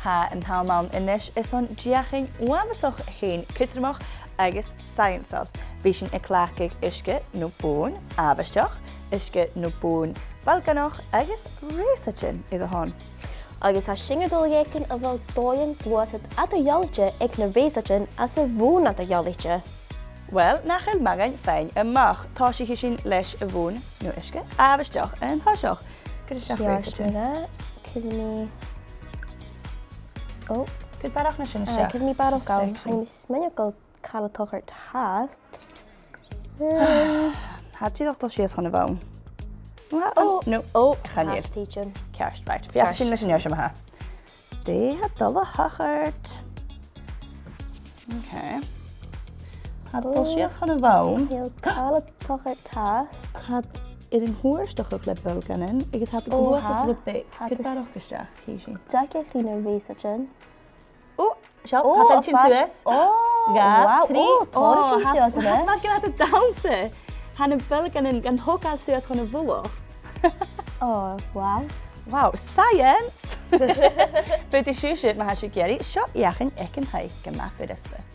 Ha yn hawlmawn inis is on Deuchainn Reusaidean cwtramach agus scienceal. Bhí sin eclachig isce nó bún abasteach, isce nó bún balganach agus raisin iddo hon. Agus ha singadulgécin a bhil dóin glúasad a do jolite ag na raisin as a bhún a do jolite. Wel, nach magan féin amach tá si sin leis a bhún nó isce abasteach an thoiseach. Cydni... O, Cyd barach na sin cydni mi barach gael. Hain mis mynd gael cael y tocher tas. Had ti ddoctor si as hwn y fawn? No, chanir. Teaching. Kerst, right. Fiach sin leis yn ios yma ha. De had dol o hachart. Okay. Had dol si as hwn y fawn. Heel cael y tocher tas. Had iddyn hwyrstach o flip bel ganyn. Agus had y glwys o flip big. Cyd barach gysdach, hi si. Jack eich lun o'r raisin. O, sial, had yn chyn Suez. Wow. Tor chyn Suez yna. Had marcio had y danse. Han y bel ganyn gan hogal Suez hwn y fwloch. Oh, wow. Wow, science! Beth i siwsyd mae hasio geri, sio Deuchainn ec yn hau gyma ffyrdd ysbryd.